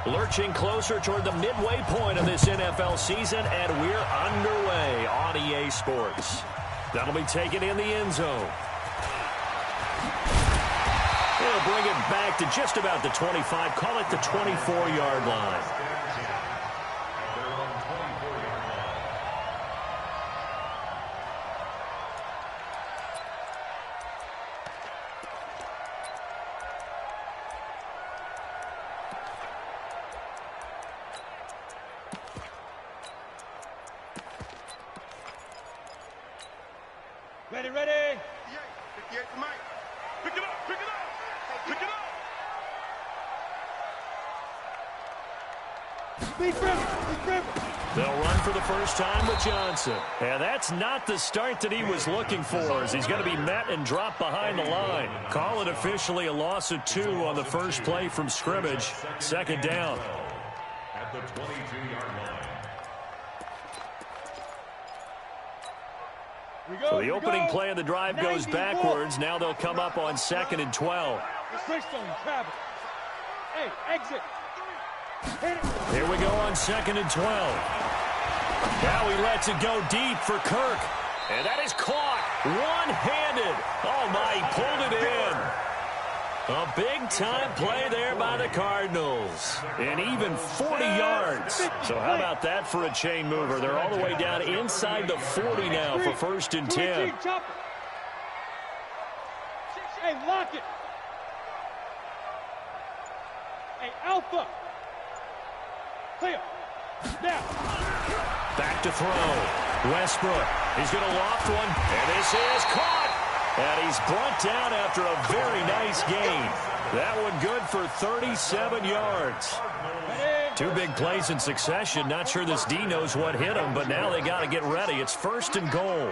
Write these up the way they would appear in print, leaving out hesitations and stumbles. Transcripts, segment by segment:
Lurching closer toward the midway point of this NFL season, and we're underway on EA Sports. That'll be taken in the end zone. They'll bring it back to just about the 25, call it the 24-yard line. Ready, ready. 58 to Mike. Pick it up, pick it up. Pick it up. Big rip. They'll run for the first time with Johnson. And that's not the start that he was looking for, as he's going to be met and dropped behind the line. Call it officially a loss of 2 on the first play from scrimmage. Second down. At the 22-yard line. So the opening play of the drive goes backwards. Now they'll come up on 2nd and 12. Travis. Hey, exit. Here we go on 2nd and 12. Now he lets it go deep for Kirk. And that is caught one-handed. Oh, my, he pulled it in. A big-time play there by the Cardinals. And even 40 yards. So how about that for a chain mover? They're all the way down inside the 40 now for 1st and 10. Hey, lock it. Hey, Alpha. Clear. Now. Back to throw. Westbrook. He's going to loft one. And this is caught. And he's brought down after a very nice gain. That one good for 37 yards. 2 big plays in succession. Not sure this D knows what hit him, but now they got to get ready. It's 1st and goal.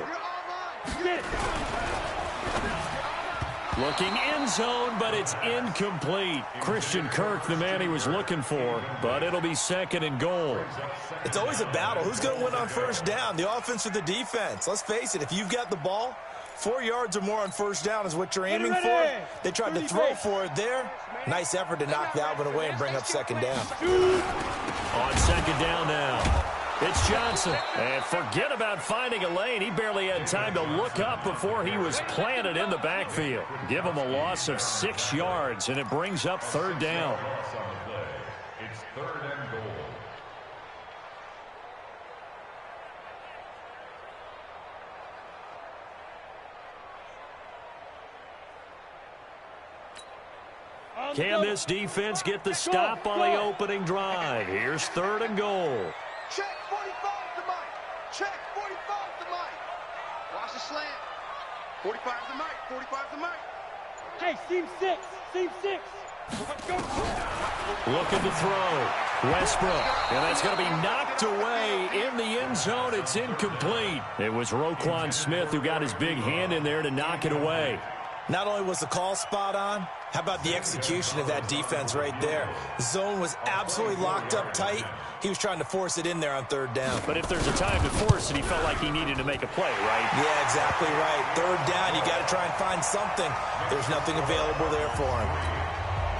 Looking end zone, but it's incomplete. Christian Kirk, the man he was looking for, but it'll be 2nd and goal. It's always a battle. Who's going to win on first down, the offense or the defense? Let's face it, if you've got the ball, 4 yards or more on first down is what you're aiming for. They tried to throw for it there. Nice effort to knock that one away and bring up 2nd down. On 2nd down now. It's Johnson. And forget about finding a lane. He barely had time to look up before he was planted in the backfield. Give him a loss of 6 yards, and it brings up 3rd down. It's 3rd and goal. Can this defense get the stop on the opening drive? Here's 3rd and goal. Check 45 to Mike. Check 45 to Mike. Watch the slant. 45 to Mike. 45 to Mike. Hey, seam 6. Looking to throw. Westbrook. And that's going to be knocked away in the end zone. It's incomplete. It was Roquan Smith who got his big hand in there to knock it away. Not only was the call spot on, how about the execution of that defense right there? The zone was absolutely locked up tight. He was trying to force it in there on 3rd down. But if there's a time to force it, he felt like he needed to make a play, right? Yeah, exactly right. 3rd down, you got to try and find something. There's nothing available there for him.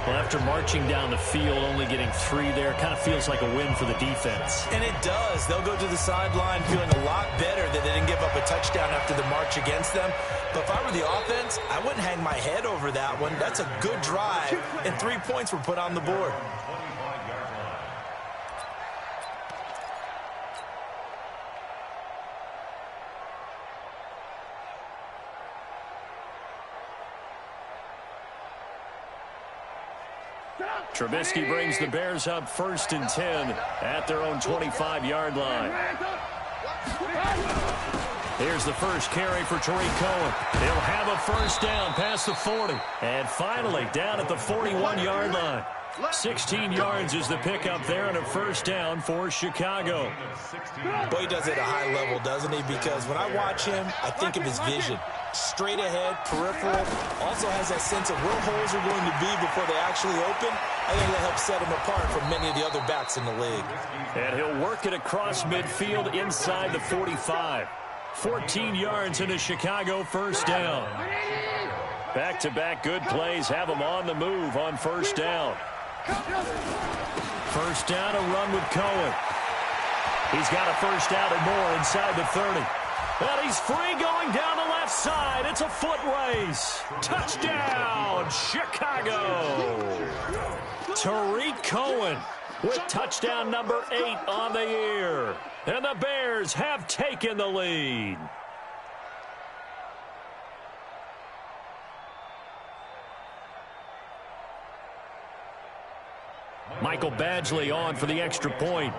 Well, after marching down the field, only getting 3 there, kind of feels like a win for the defense. And it does. They'll go to the sideline feeling a lot better that they didn't give up a touchdown after the march against them. But if I were the offense, I wouldn't hang my head over that one. That's a good drive, and 3 points were put on the board. Trubisky brings the Bears up 1st and 10 at their own 25-yard line. Here's the first carry for Tariq Cohen. He'll have a first down past the 40. And finally, down at the 41-yard line. 16 yards is the pickup there and a first down for Chicago. Boy, he does it at a high level, doesn't he? Because when I watch him, I think of his vision. Straight ahead, peripheral, also has that sense of where holes are going to be before they actually open. I think that helps set him apart from many of the other backs in the league. And he'll work it across midfield inside the 45. 14 yards and a Chicago first down. Back-to-back good plays have him on the move on first down. First down, a run with Cohen. He's got a first down and more inside the 30. And he's free going down the left side. It's a foot race. Touchdown, Chicago. Tariq Cohen with touchdown number 8 on the year. And the Bears have taken the lead. Michael Badgley on for the extra point.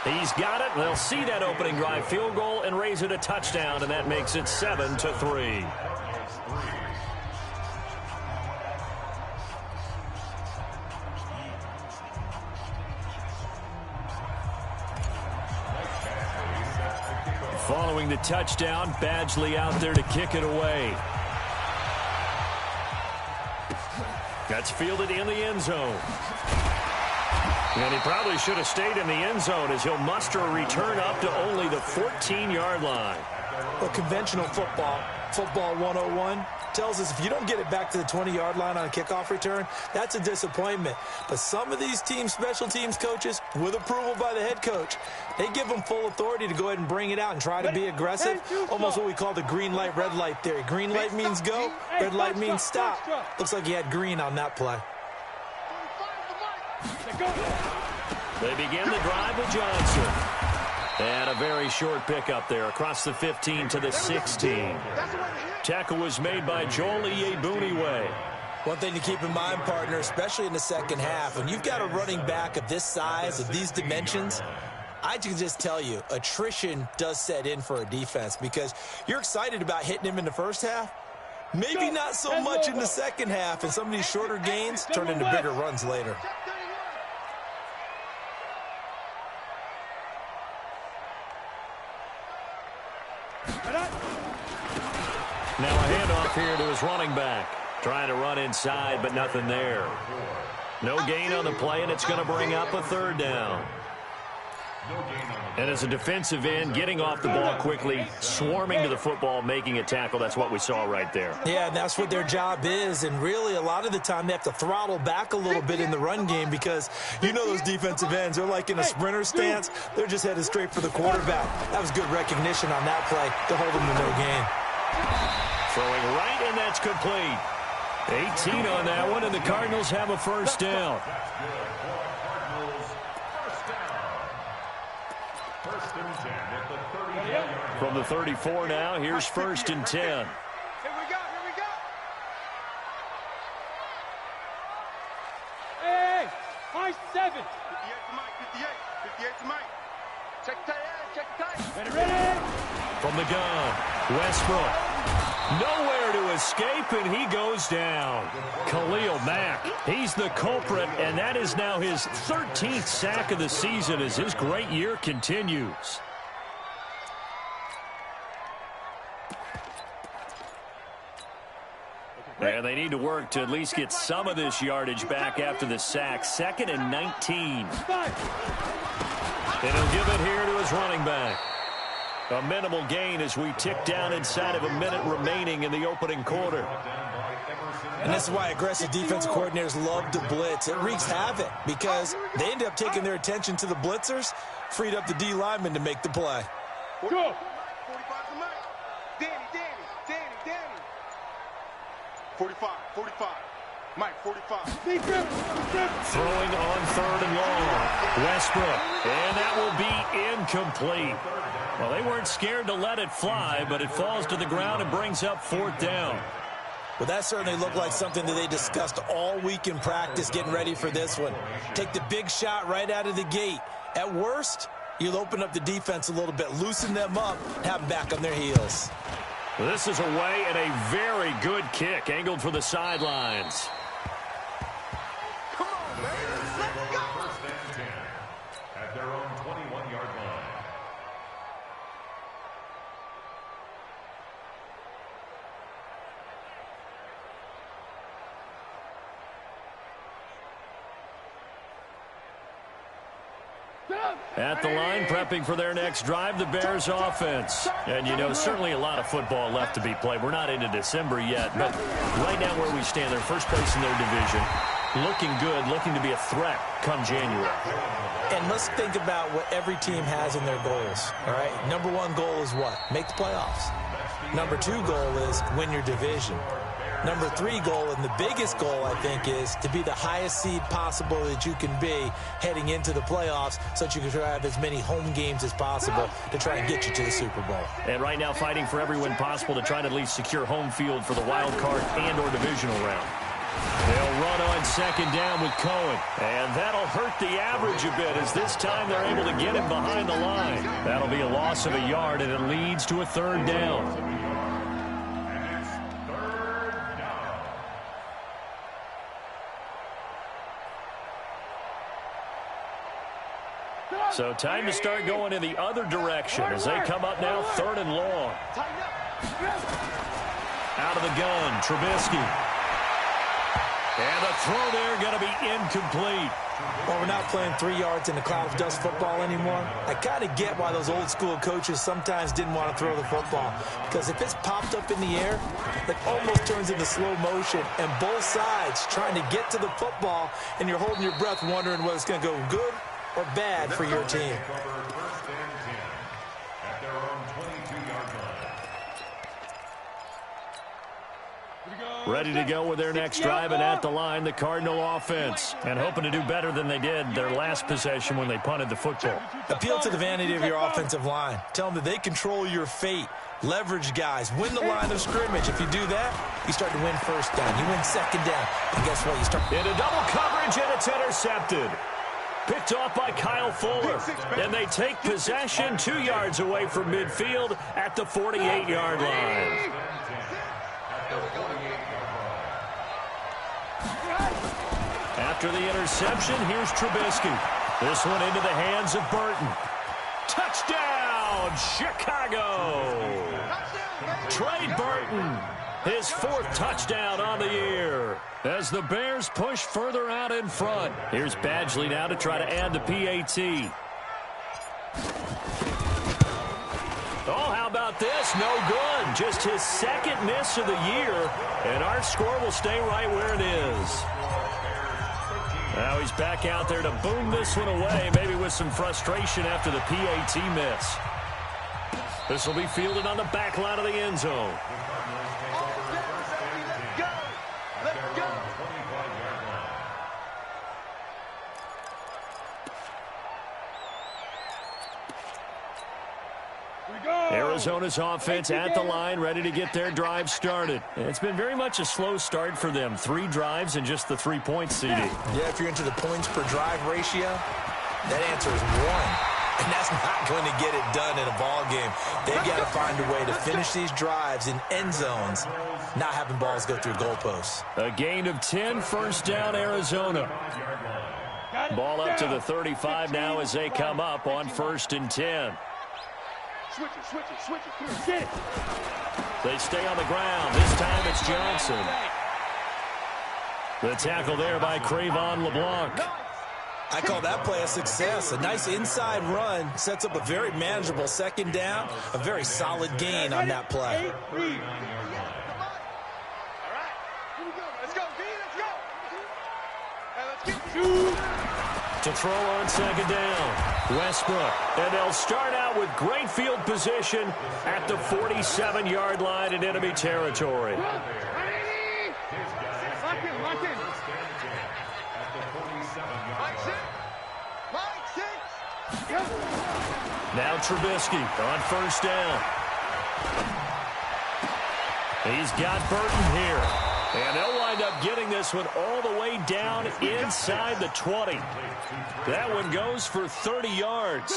He's got it. They'll see that opening drive field goal and raise it a touchdown, and that makes it 7-3. Following the touchdown, Badgley out there to kick it away. That's fielded in the end zone. And he probably should have stayed in the end zone as he'll muster a return up to only the 14-yard line. Well, conventional football 101, tells us if you don't get it back to the 20-yard line on a kickoff return, that's a disappointment. But some of these teams, special teams coaches, with approval by the head coach, they give them full authority to go ahead and bring it out and try to be aggressive, almost what we call the green light, red light theory. Green light means go, red light means stop. Looks like he had green on that play. They begin the drive with Johnson. And a very short pickup there across the 15 to the 16. Tackle was made by Joel Iyiegbuniwe. One thing to keep in mind, partner, especially in the second half, when you've got a running back of this size, of these dimensions, I can just tell you, attrition does set in for a defense because you're excited about hitting him in the first half. Maybe not so much in the second half, and some of these shorter gains turn into bigger runs later. Now a handoff here to his running back. Trying to run inside, but nothing there. No gain on the play, and it's going to bring up a third down. And as a defensive end, getting off the ball quickly, swarming to the football, making a tackle, that's what we saw right there. Yeah, and that's what their job is, and really a lot of the time they have to throttle back a little bit in the run game because you know those defensive ends, they're like in a sprinter stance, they're just headed straight for the quarterback. That was good recognition on that play to hold them to no gain. Throwing right, and that's complete. 18 on that one, and the Cardinals have a first down. From the 34 now, here's first and 10. Here we go. Hey, high 7. 58 to Mike, 58 to Mike. Check the tight. Ready? From the gun, Westbrook. Nowhere to escape, and he goes down. Khalil Mack, he's the culprit, and that is now his 13th sack of the season as his great year continues. And they need to work to at least get some of this yardage back after the sack. 2nd and 19. And he'll give it here to his running back. A minimal gain as we tick down inside of a minute remaining in the opening quarter. And this is why aggressive defensive coordinators love to blitz. It wreaks havoc because they end up taking their attention to the blitzers, freed up the D lineman to make the play. Go. 45 to Mike. Danny. 45. Mike, 45. Throwing on 3rd and long. Westbrook. And that will be incomplete. Well, they weren't scared to let it fly, but it falls to the ground and brings up 4th down. Well, that certainly looked like something that they discussed all week in practice getting ready for this one. Take the big shot right out of the gate. At worst, you'll open up the defense a little bit, loosen them up, have them back on their heels. This is away and a very good kick angled for the sidelines. Come on, man. Let's go. First and 10 at their own 21-yard line. At the line, prepping for their next drive, the Bears offense. And, you know, certainly a lot of football left to be played. We're not into December yet, but right now where we stand, they're first place in their division. Looking good, looking to be a threat come January. And let's think about what every team has in their goals, all right? Number one goal is what? Make the playoffs. Number two goal is win your division. Number three goal, and the biggest goal, I think, is to be the highest seed possible that you can be heading into the playoffs so that you can have as many home games as possible to try and get you to the Super Bowl. And right now fighting for every win possible to try to at least secure home field for the wild card and or divisional round. They'll run on second down with Cohen. And that'll hurt the average a bit as this time they're able to get him behind the line. That'll be a loss of a yard, and it leads to a third down. So time to start going in the other direction as they come up now third and long. Out of the gun, Trubisky. And the throw there going to be incomplete. Well, we're not playing 3 yards in a cloud of dust football anymore. I kind of get why those old school coaches sometimes didn't want to throw the football. Because if it's popped up in the air, it almost turns into slow motion. And both sides trying to get to the football, and you're holding your breath wondering whether it's going to go good or bad for your team. Ready to go with their next drive, and at the line, the Cardinal offense. And hoping to do better than they did their last possession when they punted the football. Appeal to the vanity of your offensive line. Tell them that they control your fate. Leverage guys. Win the line of scrimmage. If you do that, you start to win first down. You win second down. And guess what? You start into double coverage, and it's intercepted. Picked off by Kyle Fuller. And they take possession 2 yards away from midfield at the 48-yard line. After the interception, here's Trubisky. This one into the hands of Burton. Touchdown, Chicago! Trey Burton, his 4th touchdown on the year. As the Bears push further out in front. Here's Badgley now to try to add the PAT. Oh, how about this? No good. Just his 2nd miss of the year. And our score will stay right where it is. Now he's back out there to boom this one away, maybe with some frustration after the PAT miss. This will be fielded on the back line of the end zone. Arizona's offense at the line, ready to get their drive started. It's been very much a slow start for them. 3 drives and just the 3 points, CD. Yeah, if you're into the points per drive ratio, that answer is 1. And that's not going to get it done in a ball game. They've got to find a way to finish these drives in end zones, not having balls go through goalposts. A gain of 10, first down, Arizona. Ball up to the 35 now as they come up on 1st and 10. Switch it. Get it. They stay on the ground. This time it's Johnson. The tackle there by Crayvon LeBlanc. I call that play a success. A nice inside run sets up a very manageable 2nd down. A very solid gain on that play. All right. Here we go. Let's go, D. Let's go. Let's get To throw on 2nd down. Westbrook. And they'll start out with great field position at the 47-yard line in enemy territory. Lock in. Mike six. Now Trubisky on 1st down. He's got Burton here. And they'll wind up getting this one all the way down inside the 20. That one goes for 30 yards.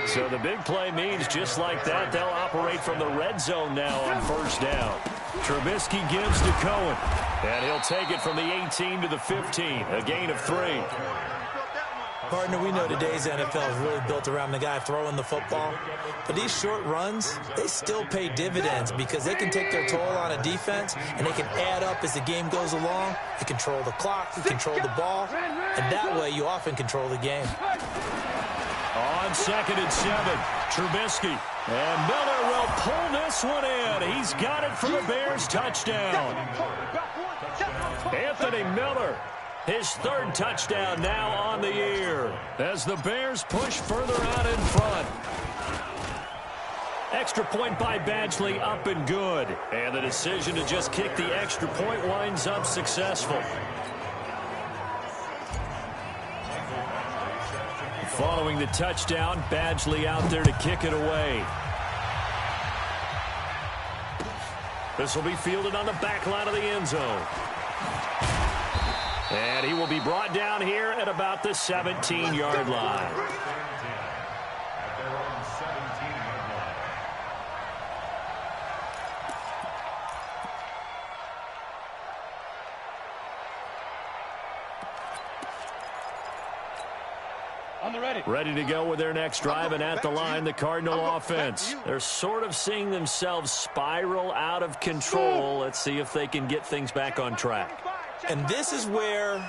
So the big play means just like that, they'll operate from the red zone now on 1st down. Trubisky gives to Cohen. And he'll take it from the 18 to the 15. A gain of 3. Partner, we know today's NFL is really built around the guy throwing the football. But these short runs, they still pay dividends because they can take their toll on a defense and they can add up as the game goes along. They control the clock, they control the ball, and that way you often control the game. On 2nd and 7, Trubisky. And Miller will pull this one in. He's got it for the Bears touchdown. Anthony Miller, his 3rd touchdown now on the year as the Bears push further out in front. Extra point by Badgley up and good. And the decision to just kick the extra point winds up successful. Following the touchdown, Badgley out there to kick it away. This will be fielded on the back line of the end zone. And he will be brought down here at about the 17-yard line. Ready to go with their next drive, and at the line, the Cardinal offense. They're sort of seeing themselves spiral out of control. Let's see if they can get things back on track. And this is where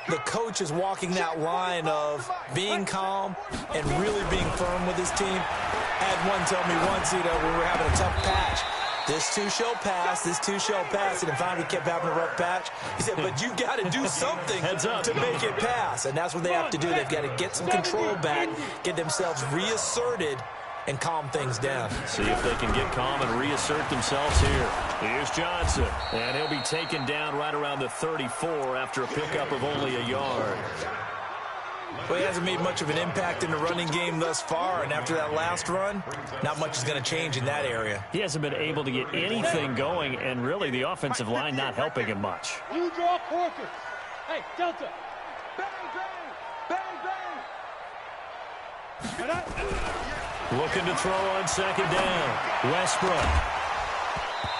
the coach is walking that line of being calm and really being firm with his team. I had one tell me once, when we were having a tough patch, this too shall pass, this too shall pass. And finally kept having a rough patch. He said, but you got to do something to make it pass. And that's what they have to do. They've got to get some control back, get themselves reasserted, and calm things down. See if they can get calm and reassert themselves here. Here's Johnson. And he'll be taken down right around the 34 after a pickup of only a yard. Well, he hasn't made much of an impact in the running game thus far, and after that last run, not much is going to change in that area. He hasn't been able to get anything going, and really the offensive line not helping him much. You draw Corker. Hey, Delta. Bang, bang, bang, bang. Looking to throw on 2nd down. Westbrook.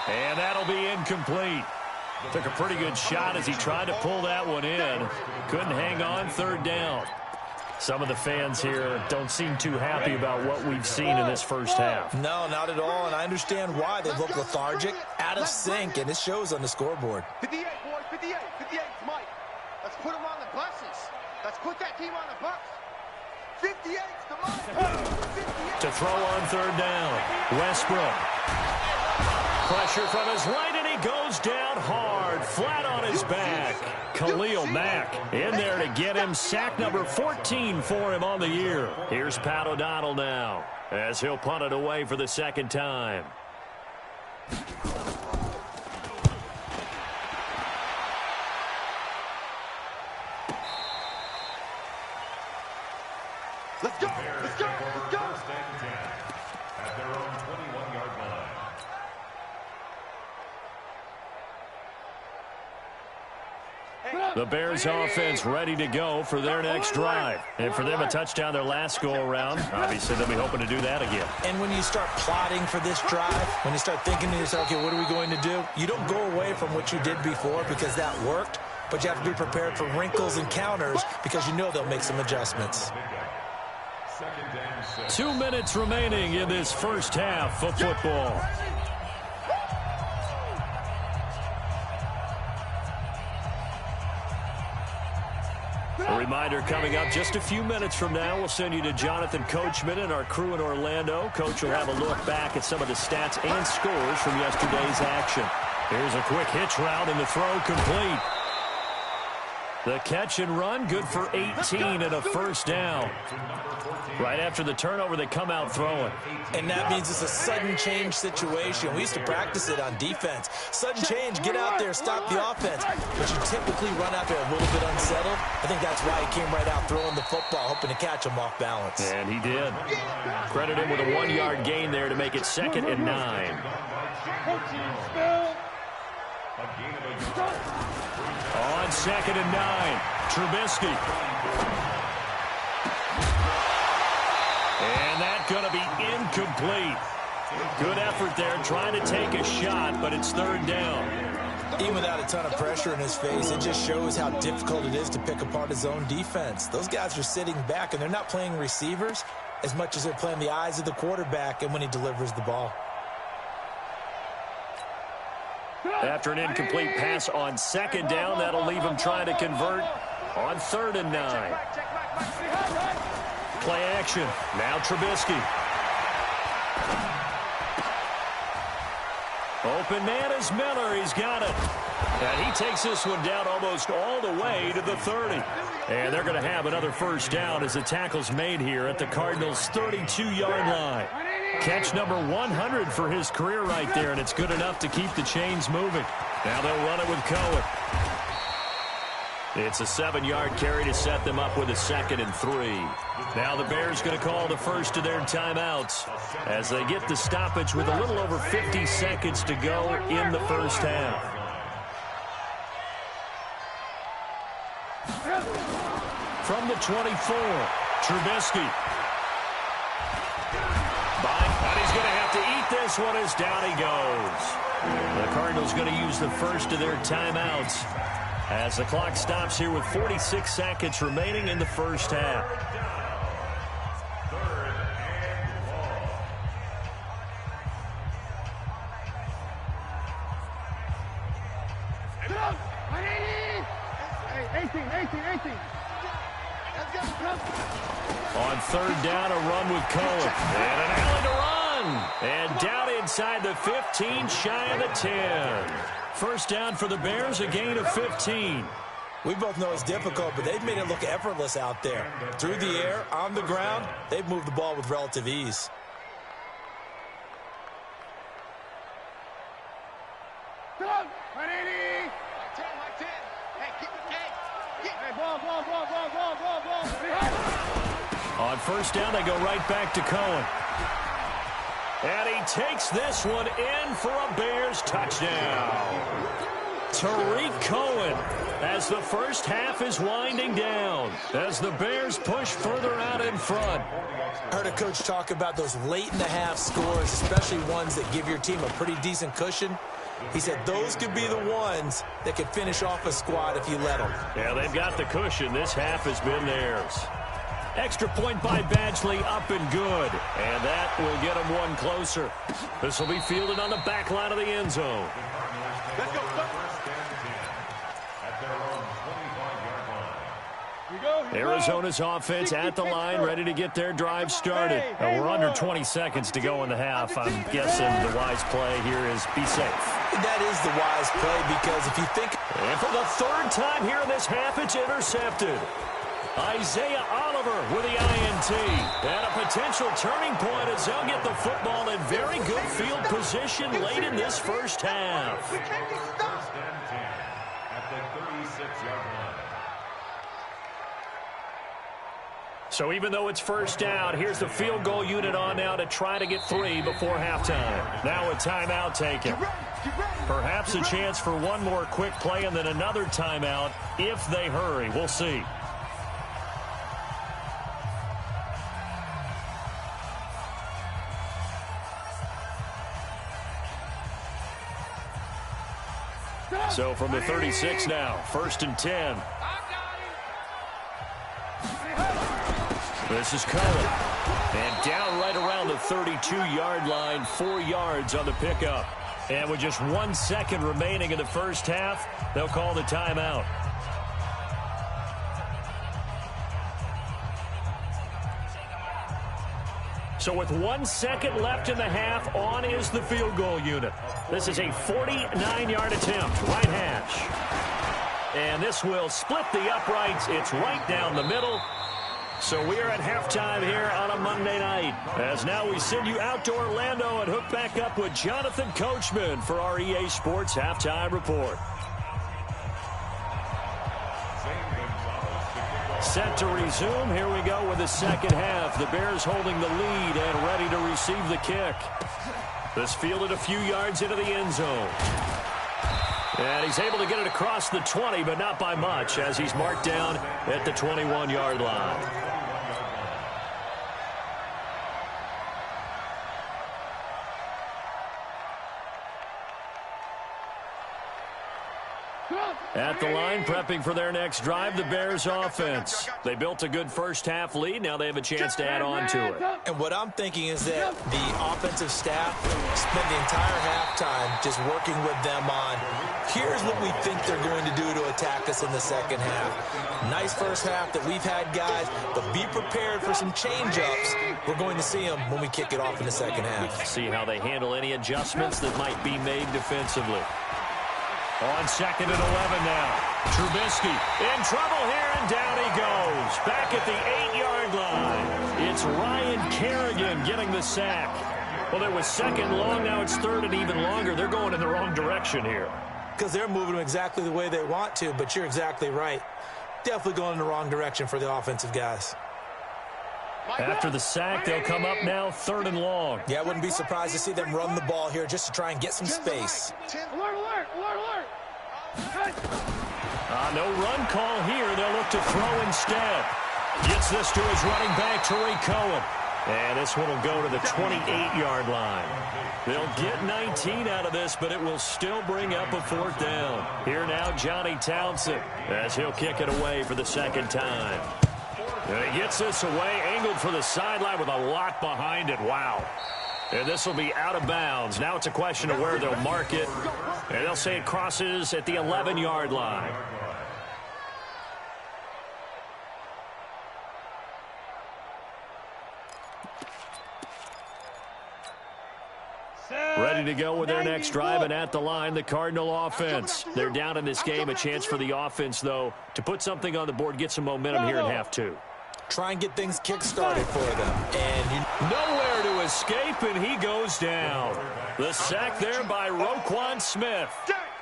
And that'll be incomplete. Took a pretty good shot as he tried to pull that one in. Couldn't hang on 3rd down. Some of the fans here don't seem too happy about what we've seen in this first half. No, not at all, and I understand why. They look lethargic, out of sync, and it shows on the scoreboard. 58, boys, 58, 58, Mike. Let's put them on the buses. Let's put that team on the bus. 58's the Mike. To throw on 3rd down, Westbrook. Pressure from his right, and he goes down hard, flat on his back. Khalil Mack in there to get him. Sack number 14 for him on the year. Here's Pat O'Donnell now as he'll punt it away for the 2nd time. Let's go, let's go, let's go. First and 10 at their own 21-yard line. The Bears offense ready to go for their next drive. And for them, a touchdown their last go-around. Obviously, they'll be hoping to do that again. And when you start plotting for this drive, when you start thinking to yourself, okay, what are we going to do? You don't go away from what you did before because that worked, but you have to be prepared for wrinkles and counters because you know they'll make some adjustments. 2 minutes remaining in this first half of football. A reminder coming up just a few minutes from now, we'll send you to Jonathan Coachman and our crew in Orlando. Coach will have a look back at some of the stats and scores from yesterday's action. Here's a quick hitch route and the throw complete. The catch and run, good for 18 and a 1st down. Right after the turnover, they come out throwing. And that means it's a sudden change situation. We used to practice it on defense. Sudden change, get out there, stop the offense. But you typically run out there a little bit unsettled. I think that's why he came right out throwing the football, hoping to catch him off balance. And he did. Credit him with a 1-yard gain there to make it 2nd and 9. On 2nd and 9, Trubisky. And that's going to be incomplete. Good effort there trying to take a shot, but it's 3rd down. Even without a ton of pressure in his face, it just shows how difficult it is to pick apart his own defense. Those guys are sitting back, and they're not playing receivers as much as they're playing the eyes of the quarterback and when he delivers the ball. After an incomplete pass on 2nd down, that'll leave him trying to convert on 3rd and 9. play action. Now Trubisky. Open man is Miller. He's got it. And he takes this one down almost all the way to the 30. And they're going to have another first down as the tackle's made here at the Cardinals' 32-yard line. Catch number 100 for his career right there, and it's good enough to keep the chains moving. Now they'll run it with Cohen. It's a 7-yard carry to set them up with a 2nd and 3. Now the Bears going to call the first of their timeouts as they get the stoppage with a little over 50 seconds to go in the first half. From the 24, Trubisky. And he's going to have to eat this one as down he goes. The Cardinals going to use the first of their timeouts as the clock stops here with 46 seconds remaining in the first half. On third down, a run with Cohen. And an alley to run. And down inside the 15, shy of the 10. First down for the Bears, a gain of 15. We both know it's difficult, but they've made it look effortless out there. Through the air, on the ground, they've moved the ball with relative ease. On first down, they go right back to Cohen. And he takes this one in for a Bears touchdown. Tariq Cohen as the first half is winding down as the Bears push further out in front. I heard a coach talk about those late-in-the-half scores, especially ones that give your team a pretty decent cushion. He said those could be the ones that could finish off a squad if you let them. Yeah, they've got the cushion. This half has been theirs. Extra point by Badgley, up and good. And that will get them one closer. This will be fielded on the back line of the end zone. Let's go. Arizona's offense at the line, ready to get their drive started. We're under 20 seconds to go in the half. I'm guessing the wise play here is be safe. That is the wise play because if you think... And for the third time here in this half, it's intercepted. Isaiah Oliver with the INT. And a potential turning point as they'll get the football in very good field position late in this first half. At the 36-yard line. So even though it's first down, here's the field goal unit on now to try to get 3 before halftime. Now a timeout taken. Perhaps a chance for one more quick play and then another timeout if they hurry. We'll see. So from the 36 now, 1st and 10. This is Cohen. And down right around the 32-yard line, 4 yards on the pickup. And with just 1 second remaining in the first half, they'll call the timeout. So with 1 second left in the half, on is the field goal unit. This is a 49-yard attempt, right hash. And this will split the uprights. It's right down the middle. So we are at halftime here on a Monday night. As now we send you out to Orlando and hook back up with Jonathan Coachman for our EA Sports Halftime Report. Set to resume. Here we go with the second half. The Bears holding the lead and ready to receive the kick. This fielded a few yards into the end zone. And he's able to get it across the 20, but not by much, as he's marked down at the 21-yard line. At the line, prepping for their next drive, the Bears offense. They built a good first-half lead. Now they have a chance to add on to it. And what I'm thinking is that the offensive staff spent the entire halftime just working with them on, here's what we think they're going to do to attack us in the second half. Nice first half that we've had, guys, but be prepared for some change-ups. We're going to see them when we kick it off in the second half. See how they handle any adjustments that might be made defensively. On 2nd and 11 now. Trubisky in trouble here, and down he goes. Back at the 8-yard line. It's Ryan Kerrigan getting the sack. Well, it was 2nd long. Now it's 3rd and even longer. They're going in the wrong direction here. Because they're moving them exactly the way they want to, but you're exactly right. Definitely going in the wrong direction for the offensive guys. After the sack, they'll come up now 3rd and long. Yeah, I wouldn't be surprised to see them run the ball here just to try and get some space. Alert, alert, alert, alert. No run call here. They'll look to throw instead. Gets this to his running back, Tariq Cohen. And this one will go to the 28-yard line. They'll get 19 out of this, but it will still bring up a 4th down. Here now, Johnny Townsend, as he'll kick it away for the 2nd time. And he gets this away, angled for the sideline with a lot behind it. Wow. And this will be out of bounds. Now it's a question of where they'll mark it. And they'll say it crosses at the 11-yard line. Ready to go with their next drive, and at the line, the Cardinal offense. They're down in this game. A chance for the offense, though, to put something on the board, get some momentum here in half 2. Try and get things kick-started for them. And nowhere to escape, and he goes down. The sack there by Roquan Smith.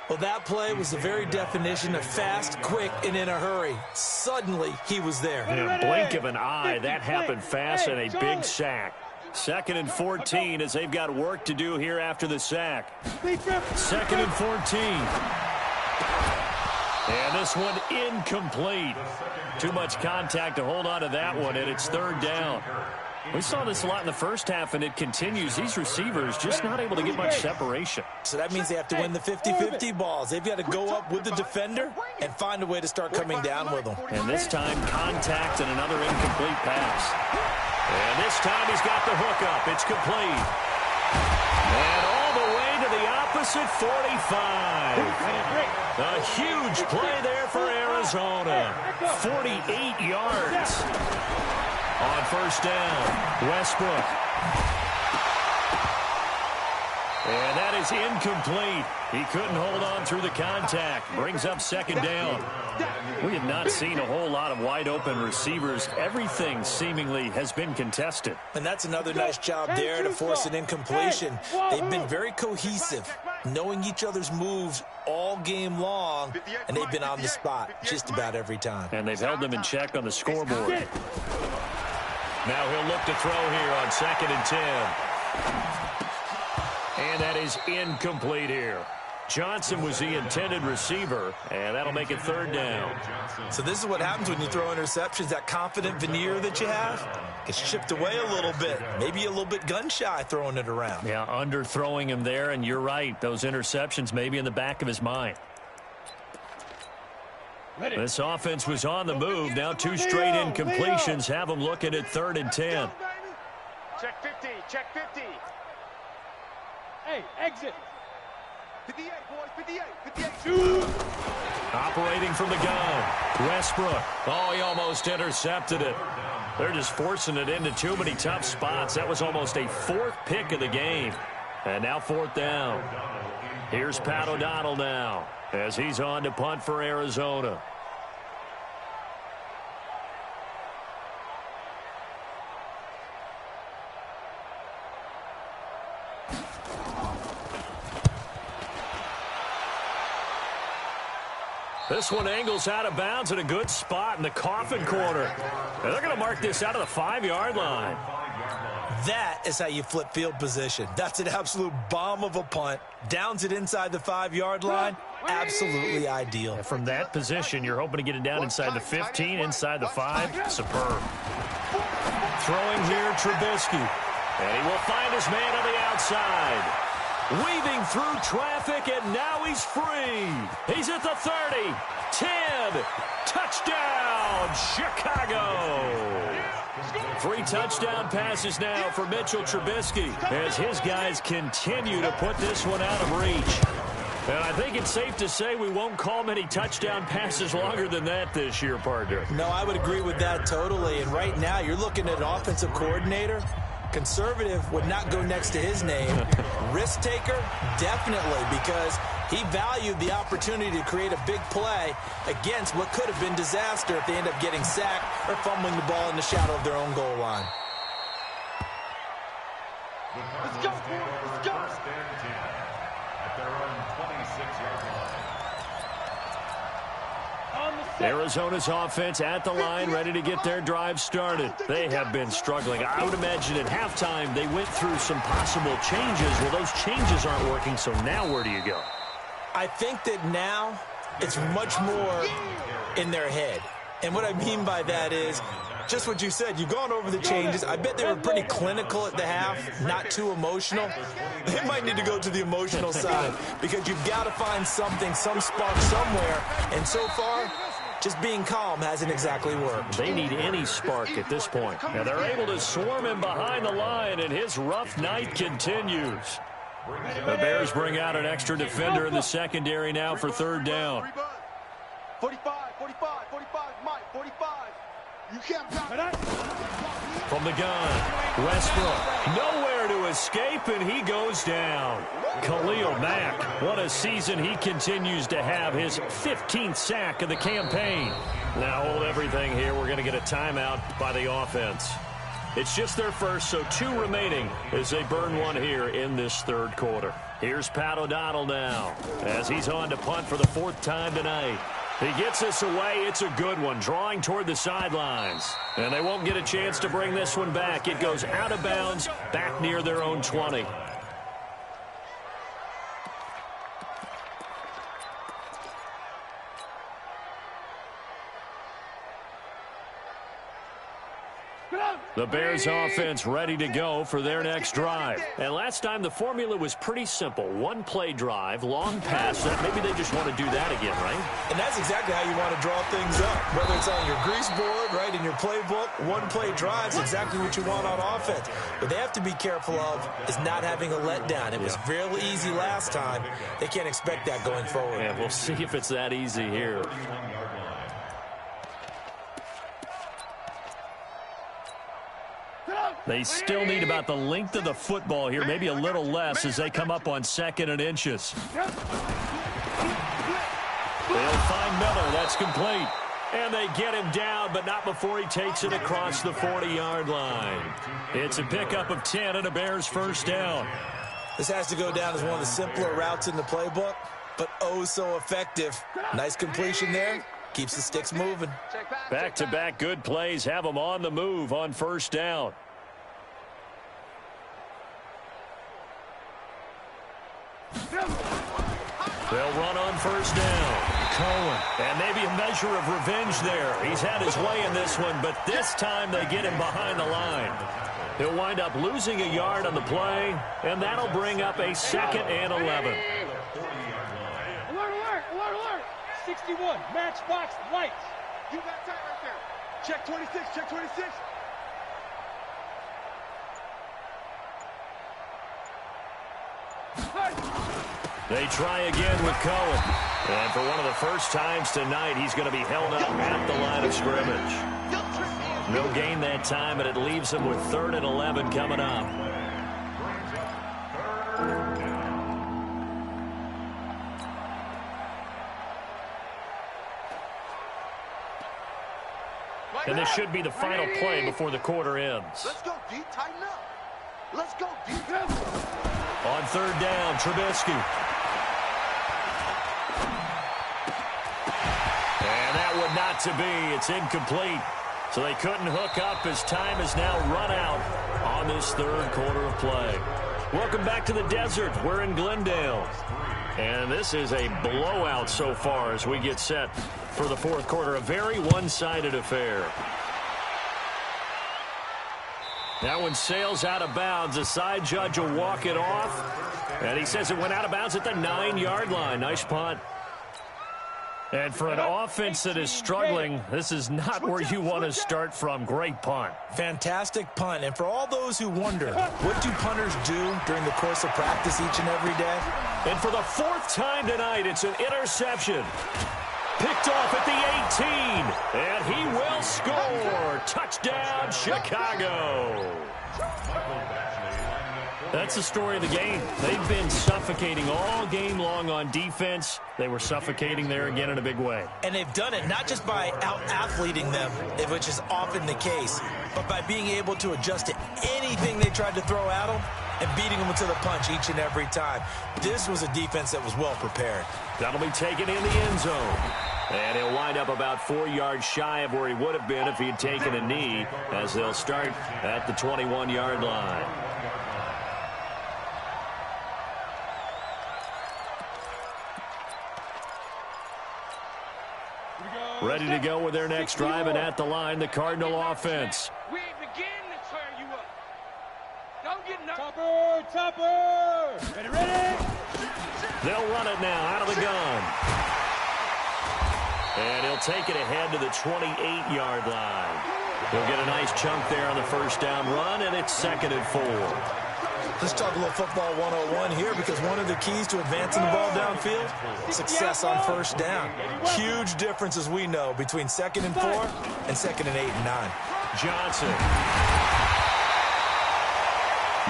Well, that play was the very definition of fast, quick, and in a hurry. Suddenly, he was there. In a blink of an eye, that happened fast, and a big sack. 2nd and 14 as they've got work to do here after the sack. 2nd and 14. And this one incomplete. Too much contact to hold on to that one, and it's 3rd down. We saw this a lot in the first half, and it continues. These receivers just not able to get much separation. So that means they have to win the 50-50 balls. They've got to go up with the defender and find a way to start coming down with them. And this time, contact and another incomplete pass. And this time he's got the hook up. It's complete. And all the way to the opposite 45. A huge play there for Arizona. 48 yards. On 1st down, Westbrook. And that is incomplete. He couldn't hold on through the contact. Brings up 2nd down. We have not seen a whole lot of wide-open receivers. Everything seemingly has been contested. And that's another nice job there to force an incompletion. They've been very cohesive, knowing each other's moves all game long, and they've been on the spot just about every time. And they've held them in check on the scoreboard. Now he'll look to throw here on 2nd and 10. And that is incomplete here. Johnson was the intended receiver, and that'll make it 3rd down. So this is what happens when you throw interceptions. That confident veneer that you have gets chipped away a little bit. Maybe a little bit gun-shy throwing it around. Yeah, underthrowing him there, and you're right. Those interceptions may be in the back of his mind. This offense was on the move. Now 2 straight incompletions have them looking at 3rd and 10. Check 50, check 50. Hey, exit. 58, boys, 58, 58. Operating from the gun, Westbrook. Oh, he almost intercepted it. They're just forcing it into too many tough spots. That was almost a 4th pick of the game. And now 4th down. Here's Pat O'Donnell now as he's on to punt for Arizona. This one angles out of bounds at a good spot in the coffin corner. And they're going to mark this out of the 5-yard line. That is how you flip field position. That's an absolute bomb of a punt. Downs it inside the 5-yard line. Absolutely ideal. And from that position, you're hoping to get it down inside the 15, inside the 5. Superb. Throwing here, Trubisky. And he will find his man on the outside. weaving through traffic, and now he's free. He's at the 30, 10, touchdown, Chicago. 3 touchdown passes now for Mitchell Trubisky as his guys continue to put this one out of reach. And I think it's safe to say we won't call many touchdown passes longer than that this year, partner. No, I would agree with that totally. And right now, you're looking at an offensive coordinator. Conservative would not go next to his name. Risk taker, definitely, because he valued the opportunity to create a big play against what could have been disaster if they end up getting sacked or fumbling the ball in the shadow of their own goal line. Let's go, boys. Let's go. At their own 26-yard line. Arizona's offense at the line, ready to get their drive started. They have been struggling. I would imagine at halftime they went through some possible changes. Well, those changes aren't working, so now where do you go? I think that now it's much more in their head. And what I mean by that is just what you said. You've gone over the changes. I bet they were pretty clinical at the half, not too emotional. They might need to go to the emotional side because you've got to find something, some spark somewhere. And so far, just being calm hasn't exactly worked. They need any spark at this point. Now they're able to swarm him behind the line, and his rough night continues. The Bears bring out an extra defender in the secondary now for 3rd down. 45, 45, 45, Mike, 45. You can't block. From the gun, Westbrook, nowhere to escape, and he goes down. Khalil Mack, what a season he continues to have, his 15th sack of the campaign. Now hold everything here. We're going to get a timeout by the offense. It's just their first, so 2 remaining as they burn one here in this 3rd quarter. Here's Pat O'Donnell now as he's on to punt for the 4th time tonight. He gets this away. It's a good one, drawing toward the sidelines. And they won't get a chance to bring this one back. It goes out of bounds, back near their own 20. The Bears offense ready to go for their next drive. And last time the formula was pretty simple. 1-play drive, long pass. Maybe they just want to do that again, right? And that's exactly how you want to draw things up. Whether it's on your grease board, right, in your playbook, 1-play drives exactly what you want on offense. But they have to be careful of is not having a letdown. It was fairly easy last time. They can't expect that going forward. Yeah, we'll see if it's that easy here. They still need about the length of the football here, maybe a little less as they come up on 2nd and inches. They'll find Miller. That's complete. And they get him down, but not before he takes it across the 40-yard line. It's a pickup of 10 and a Bears 1st down. This has to go down as one of the simpler routes in the playbook, but oh so effective. Nice completion there. Keeps the sticks moving. Back-to-back good plays have them on the move on 1st down. They'll run on 1st down. Cohen. And maybe a measure of revenge there. He's had his way in this one, but this time they get him behind the line. He'll wind up losing a yard on the play, and that'll bring up a 2nd and 11. Alert, alert, alert, alert. 61, matchbox lights. You got tight right there. Check 26, check 26. They try again with Cohen. And for one of the first times tonight, he's going to be held up at the line of scrimmage. No gain that time, and it leaves him with 3rd and 11 coming up. And this should be the final play before the quarter ends. Let's go deep, tighten up. Let's go deep. On 3rd down, Trubisky. And that would not to be. It's incomplete. So they couldn't hook up as time is now run out on this 3rd quarter of play. Welcome back to the desert. We're in Glendale. And this is a blowout so far as we get set for the 4th quarter. A very one-sided affair. That one sails out of bounds. The side judge will walk it off. And he says it went out of bounds at the 9-yard line. Nice punt. And for an offense that is struggling, this is not where you want to start from. Great punt. Fantastic punt. And for all those who wonder, what do punters do during the course of practice each and every day? And for the 4th time tonight, it's an interception. Picked off at the 18. And he will score. Touchdown, Chicago. That's the story of the game. They've been suffocating all game long on defense. They were suffocating there again in a big way. And they've done it not just by out-athleting them, which is often the case, but by being able to adjust to anything they tried to throw at them and beating them to the punch each and every time. This was a defense that was well prepared. That'll be taken in the end zone. And he'll wind up about 4 yards shy of where he would have been if he had taken a knee, as they'll start at the 21-yard line. Ready to go with their next drive, and at the line, the Cardinal offense. We ain't beginning to turn you up. Don't get nervous. Topper! Ready? They'll run it now out of the gun. And he'll take it ahead to the 28-yard line. He'll get a nice chunk there on the first down run, and it's 2nd and 4. Let's talk a little football 101 here, because one of the keys to advancing the ball downfield, success on first down. Huge difference, as we know, between 2nd and 4 and 2nd and 8 and 9. Johnson.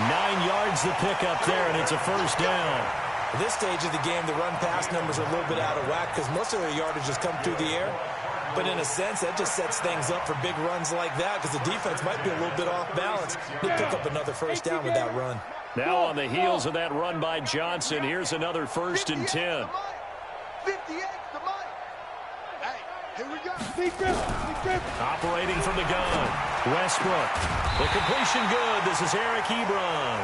9 yards the pickup there, and it's a first down. At this stage of the game, the run-pass numbers are a little bit out of whack because most of their yardage has come through the air. But in a sense, that just sets things up for big runs like that because the defense might be a little bit off balance. They pick up another first down with that run. Now on the heels of that run by Johnson, here's another 1st and 10. 58 to Mike. Hey, here we go. Operating from the gun, Westbrook. The completion good. This is Eric Ebron.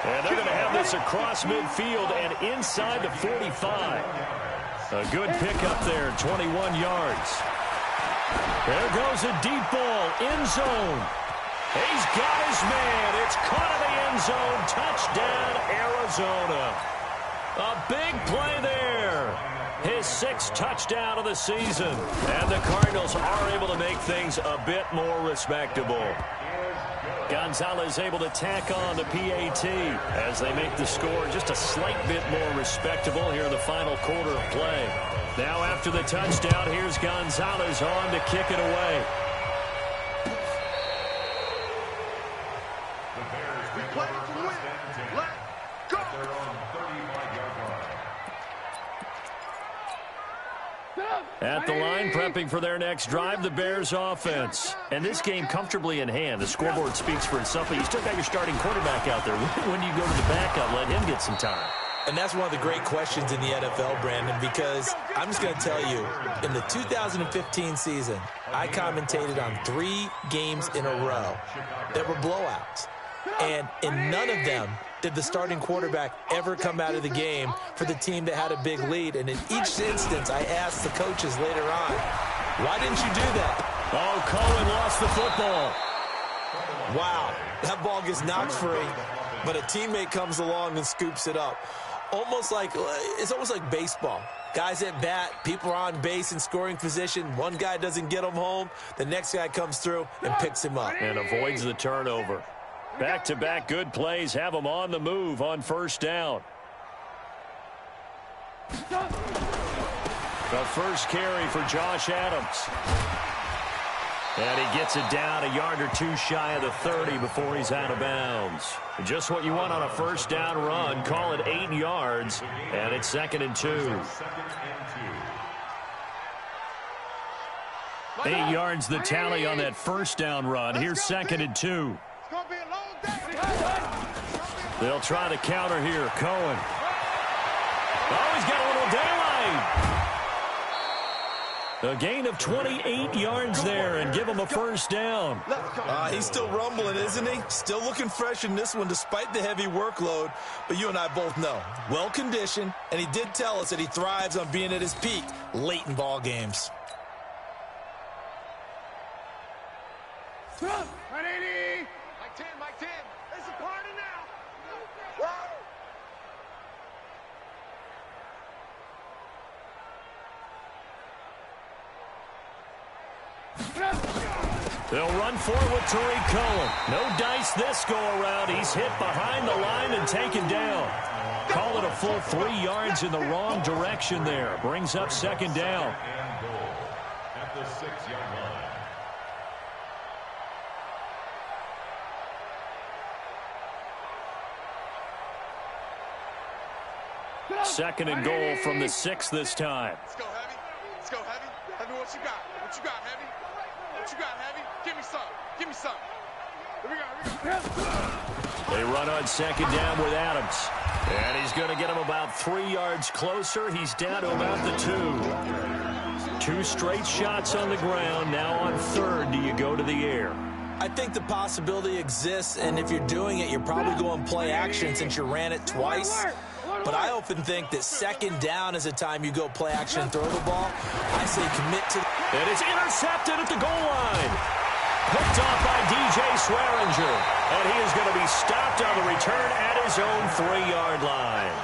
And they're going to have this across midfield and inside the 45. A good pickup there, 21 yards. There goes a deep ball, end zone. He's got his man. It's caught in the end zone. Touchdown, Arizona. A big play there. His 6th touchdown of the season. And the Cardinals are able to make things a bit more respectable. Gonzalez able to tack on the PAT as they make the score just a slight bit more respectable here in the final quarter of play. Now after the touchdown, here's Gonzalez on to kick it away. We play to win. Let's go. At the line, prepping for their next drive, the Bears offense. And this game comfortably in hand. The scoreboard speaks for itself, but you still got your starting quarterback out there. When do you go to the backup? Let him get some time. And that's one of the great questions in the NFL, Brandon, because I'm just going to tell you, in the 2015 season, I commentated on 3 games in a row that were blowouts. And in none of them did the starting quarterback ever come out of the game for the team that had a big lead. And in each instance, I asked the coaches later on, why didn't you do that? Oh, Cohen lost the football. Wow, that ball gets knocked free, but a teammate comes along and scoops it up. It's almost like baseball. Guys at bat, people are on base in scoring position. One guy doesn't get him home. The next guy comes through and picks him up. And avoids the turnover. Back-to-back good plays have them on the move on first down. The first carry for Josh Adams. And he gets it down a yard or two shy of the 30 before he's out of bounds. Just what you want on a first down run. Call it 8 yards, and it's 2nd and 2. 8 yards the tally on that first down run. Here's 2nd and 2. It's going to be a long day. They'll try to counter here. Cohen. Oh, he's got a little daylight. A gain of 28 yards there and give him a first down. He's still rumbling, isn't he? Still looking fresh in this one despite the heavy workload. But you and I both know, well-conditioned, and he did tell us that he thrives on being at his peak late in ball games. 180. Mike 10. It's a party now. They'll run for it with Tariq Cohen. No dice this go-around. He's hit behind the line and taken down. Call it a full 3 yards in the wrong direction there. Brings up second down. And goal at the 6-yard line. Second and goal from the 6 this time. Let's go, Heavy. Let's go, Heavy. Heavy, what you got? What you got, Heavy? What you got, Heavy? Give me some. Give me some. Here we go. They run on second down with Adams. And he's going to get him about 3 yards closer. He's down to about the 2. 2 straight shots on the ground. Now on third, do you go to the air? I think the possibility exists, and if you're doing it, you're probably going play action since you ran it twice. But I often think that second down is a time you go play action and throw the ball. I say commit to... And it's intercepted at the goal line. Picked off by DJ Swearinger. And he is going to be stopped on the return at his own 3-yard line.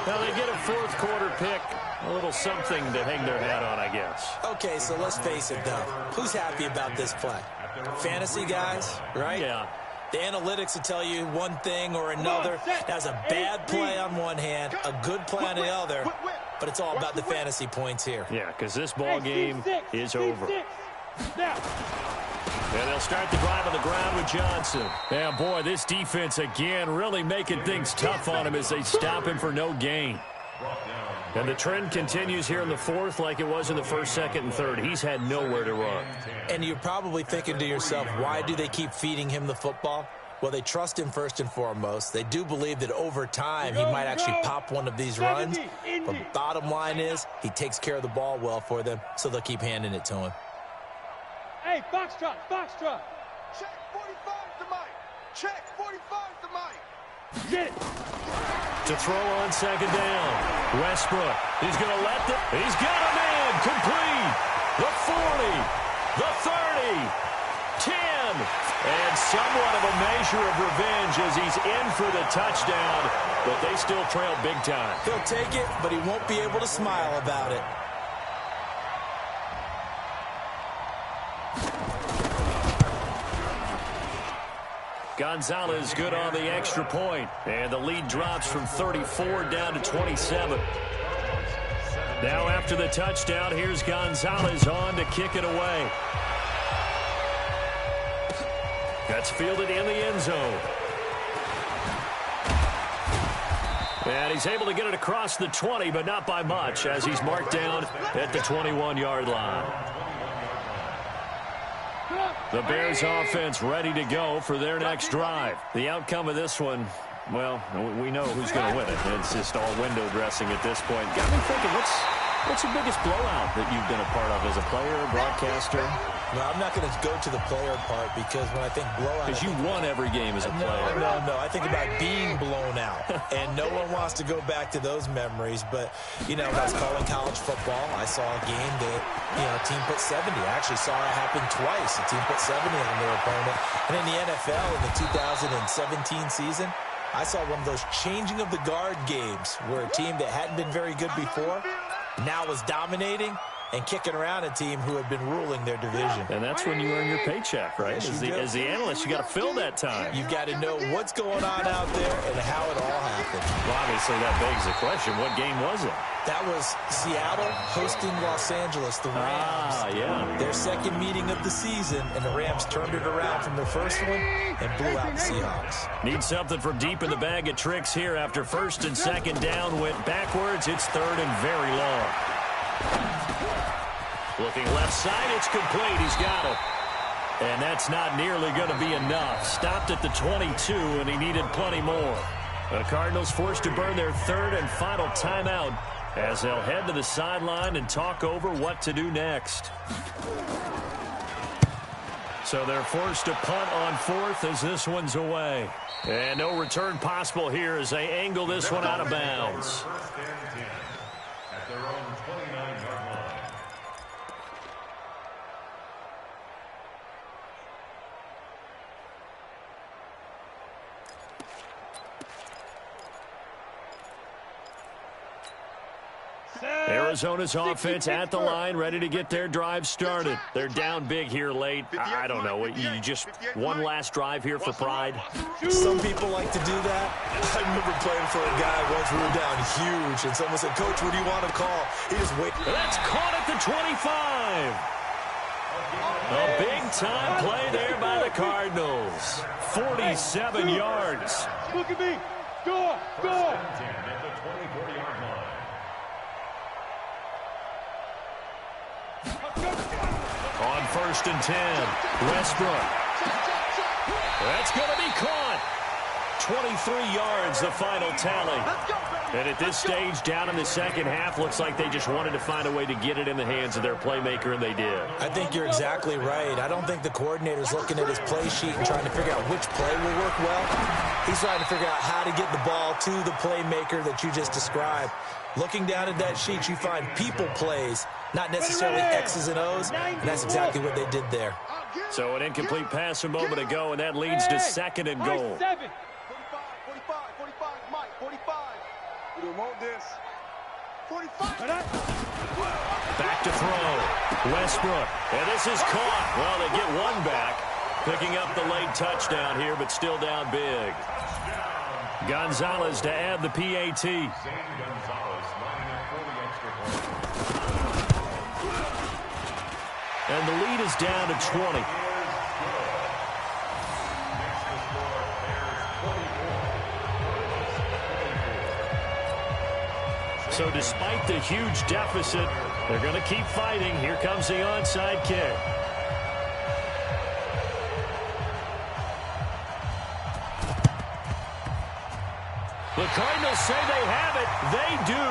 Now they get a fourth quarter pick. A little something to hang their hat on, I guess. Okay, so let's face it, though. Who's happy about this play? Fantasy guys, right? Yeah. The analytics will tell you one thing or another. That's a bad play on one hand, a good play on the other, but it's all about the fantasy points here. Yeah, because this ball game is over. And they'll start the drive on the ground with Johnson. And boy, this defense again really making things tough on him as they stop him for no gain. And the trend continues here in the fourth like it was in the first, second, and third. He's had nowhere to run. And you're probably thinking to yourself, why do they keep feeding him the football? Well, they trust him first and foremost. They do believe that over time he might actually pop one of these runs. But bottom line is he takes care of the ball well for them, so they'll keep handing it to him. Hey, Foxtrot, Foxtrot. Check 45 to Mike. Check 45 to Mike. Get it. To throw on second down. Westbrook. He's going to let the... He's got a man. Complete. The 40. The 30. 10. And somewhat of a measure of revenge as he's in for the touchdown. But they still trail big time. He'll take it, but he won't be able to smile about it. Gonzalez good on the extra point. And the lead drops from 34 down to 27. Now after the touchdown, here's Gonzalez on to kick it away. That's fielded in the end zone. And he's able to get it across the 20, but not by much, as he's marked down at the 21-yard line. The Bears offense ready to go for their next drive. The outcome of this one, well, we know who's going to win it. It's just all window dressing at this point. Got me thinking, what's the biggest blowout that you've been a part of as a player, broadcaster? No, I'm not going to go to the player part because when I think blowout... Because you won every game as a player. No. I think about being blown out. And no one wants to go back to those memories. But, you know, when I was calling college football, I saw a game that, you know, a team put 70. I actually saw it happen twice. A team put 70 on their opponent. And in the NFL, in the 2017 season, I saw one of those changing of the guard games where a team that hadn't been very good before now was dominating and kicking around a team who had been ruling their division. And that's when you earn your paycheck, right? As the analyst, you got to fill that time. You've got to know what's going on out there and how it all happened. Well, obviously, that begs the question, what game was it? That was Seattle hosting Los Angeles, the Rams. Yeah. Their second meeting of the season, and the Rams turned it around from their first one and blew out the Seahawks. Need something from deep in the bag of tricks here after first and second down went backwards. It's third and very long. Looking left side, it's complete. He's got it. And that's not nearly going to be enough. Stopped at the 22, and he needed plenty more. The Cardinals forced to burn their third and final timeout as they'll head to the sideline and talk over what to do next. So they're forced to punt on fourth as this one's away. And no return possible here as they angle this one out of bounds. At their own 29-yard line. Arizona's offense at the line, ready to get their drive started. They're down big here late. I don't know. You just one last drive here for pride? Some people like to do that. I remember playing for a guy once. We were down huge, and someone said, "Coach, what do you want to call?" He just wait. That's caught at the 25. A big-time play there by the Cardinals. 47 yards. Look at me. Go. At the 24-yard line. On 1st and 10, Westbrook. That's going to be caught. 23 yards, the final tally. And at this stage, down in the second half, looks like they just wanted to find a way to get it in the hands of their playmaker, and they did. I think you're exactly right. I don't think the coordinator's looking at his play sheet and trying to figure out which play will work well. He's trying to figure out how to get the ball to the playmaker that you just described. Looking down at that sheet, you find people plays, not necessarily X's and O's, and that's exactly what they did there. So an incomplete pass a moment ago, and that leads to 2nd and goal. 45, Mike, 45. We don't want this. 45. Back to throw. Westbrook. And this is caught. Well, they get one back. Picking up the late touchdown here, but still down big. Gonzalez to add the PAT. Zane Gonzalez lining up for the extra point. And the lead is down to 20. So despite the huge deficit, they're going to keep fighting. Here comes the onside kick. The Cardinals say they have it. They do.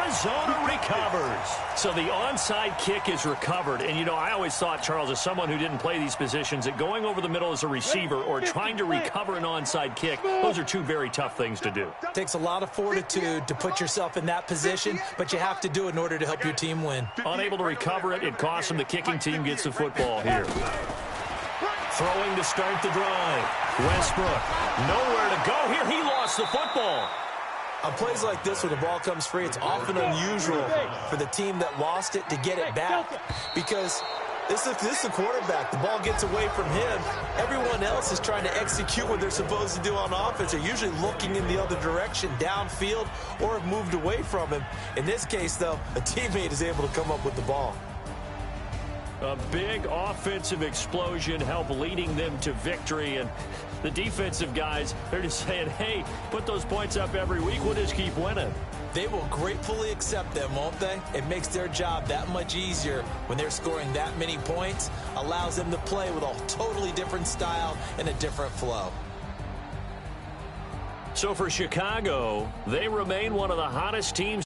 Arizona recovers. So the onside kick is recovered. And, you know, I always thought, Charles, as someone who didn't play these positions, that going over the middle as a receiver or trying to recover an onside kick, those are two very tough things to do. It takes a lot of fortitude to put yourself in that position, but you have to do it in order to help your team win. Unable to recover it, it costs them. The kicking team gets the football here. Throwing to start the drive. Westbrook, nowhere to go here. He lost the football. On plays like this, when the ball comes free, it's often unusual for the team that lost it to get it back, because this is the quarterback. The ball gets away from him. Everyone else is trying to execute what they're supposed to do on offense. They're usually looking in the other direction, downfield, or have moved away from him. In this case, though, a teammate is able to come up with the ball. A big offensive explosion helped leading them to victory. And the defensive guys, they're just saying, hey, put those points up every week. We'll just keep winning. They will gratefully accept them, won't they? It makes their job that much easier when they're scoring that many points. Allows them to play with a totally different style and a different flow. So for Chicago, they remain one of the hottest teams.